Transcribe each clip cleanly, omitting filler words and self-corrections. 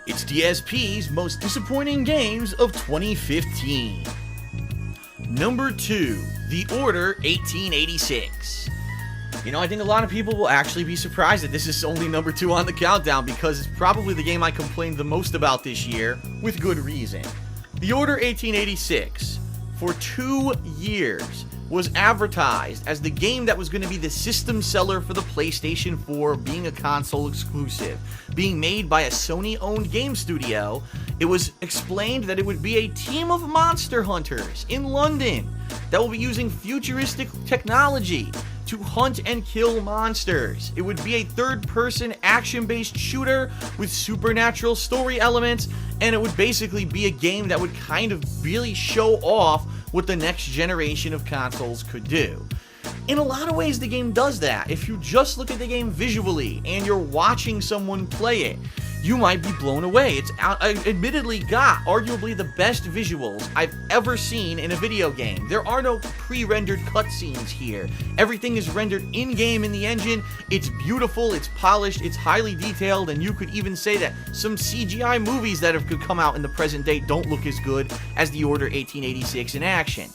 It's DSP's most disappointing games of 2015. Number 2, The Order 1886. I think a lot of people will actually be surprised that this is only number 2 on the countdown because it's probably the game I complained the most about this year, with good reason. The Order 1886, for 2 years, was advertised as the game that was going to be the system seller for the PlayStation 4, being a console exclusive, being made by a Sony-owned game studio. It was explained that it would be a team of monster hunters in London that will be using futuristic technology to hunt and kill monsters. It would be a third-person action-based shooter with supernatural story elements, and it would basically be a game that would kind of really show off what the next generation of consoles could do. In a lot of ways, the game does that. If you just look at the game visually and you're watching someone play it, you might be blown away. It's admittedly got arguably the best visuals I've ever seen in a video game. There are no pre-rendered cutscenes here. Everything is rendered in-game in the engine. It's beautiful, it's polished, it's highly detailed, and you could even say that some CGI movies that have come out in the present day don't look as good as The Order 1886 in action.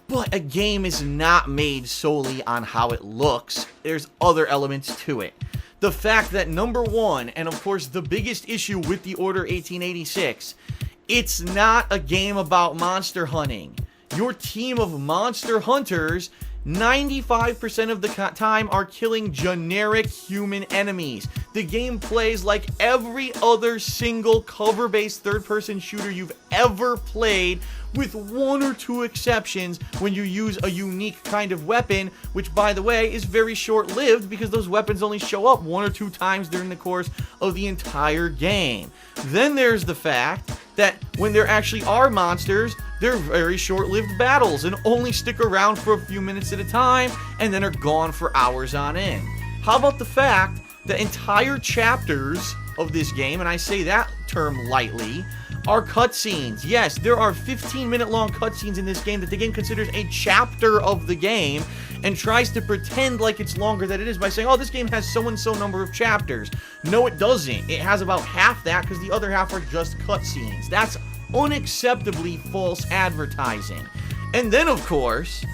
But a game is not made solely on how it looks. There's other elements to it. The fact that number 1, and of course the biggest issue with The Order 1886, it's not a game about monster hunting. Your team of monster hunters 95% of the time are killing generic human enemies. The game plays like every other single cover-based third-person shooter you've ever played, with 1 or 2 exceptions when you use a unique kind of weapon, which, by the way, is very short-lived because those weapons only show up 1 or 2 times during the course of the entire game. Then there's the fact that when there actually are monsters, they're very short-lived battles and only stick around for a few minutes at a time and then are gone for hours on end. How about the fact that entire chapters of this game, and I say that term lightly, are cutscenes. Yes, there are 15-minute long cutscenes in this game that the game considers a chapter of the game and tries to pretend like it's longer than it is by saying, oh, this game has so-and-so number of chapters. No, it doesn't. It has about half that because the other half are just cutscenes. That's unacceptably false advertising. And then, of course,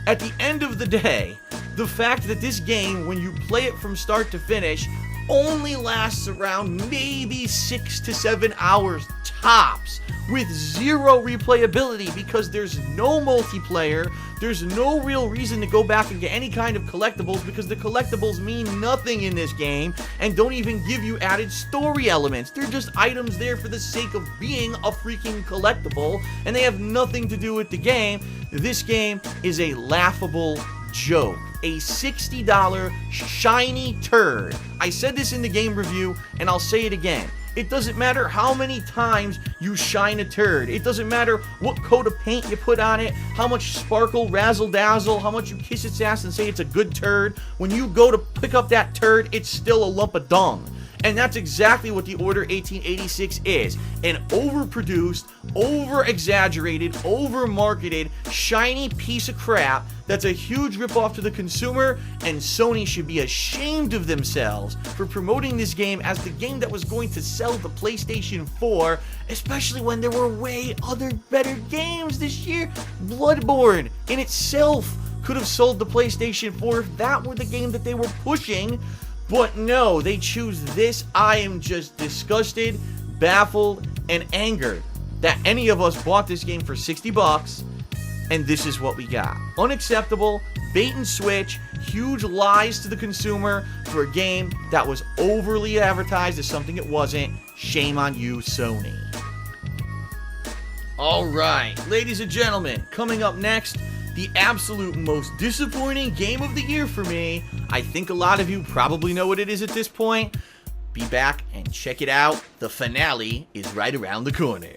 at the end of the day, the fact that this game, when you play it from start to finish, only lasts around maybe 6 to 7 hours tops, with 0 replayability because there's no multiplayer, there's no real reason to go back and get any kind of collectibles because the collectibles mean nothing in this game and don't even give you added story elements. They're just items there for the sake of being a freaking collectible, and they have nothing to do with the game. This game is a laughable joke. A $60 shiny turd. I said this in the game review, and I'll say it again. It doesn't matter how many times you shine a turd. It doesn't matter what coat of paint you put on it, how much sparkle, razzle dazzle, how much you kiss its ass and say it's a good turd. When you go to pick up that turd, it's still a lump of dung. And that's exactly what The Order 1886 is. An overproduced, over-exaggerated, over-marketed, shiny piece of crap that's a huge ripoff to the consumer, and Sony should be ashamed of themselves for promoting this game as the game that was going to sell the PlayStation 4, especially when there were way other better games this year. Bloodborne in itself could have sold the PlayStation 4 if that were the game that they were pushing. But no, they choose this. I am just disgusted, baffled, and angered that any of us bought this game for $60, and this is what we got. Unacceptable, bait and switch, huge lies to the consumer for a game that was overly advertised as something it wasn't. Shame on you, Sony. Alright, ladies and gentlemen, coming up next, the absolute most disappointing game of the year for me. I think a lot of you probably know what it is at this point. Be back and check it out. The finale is right around the corner.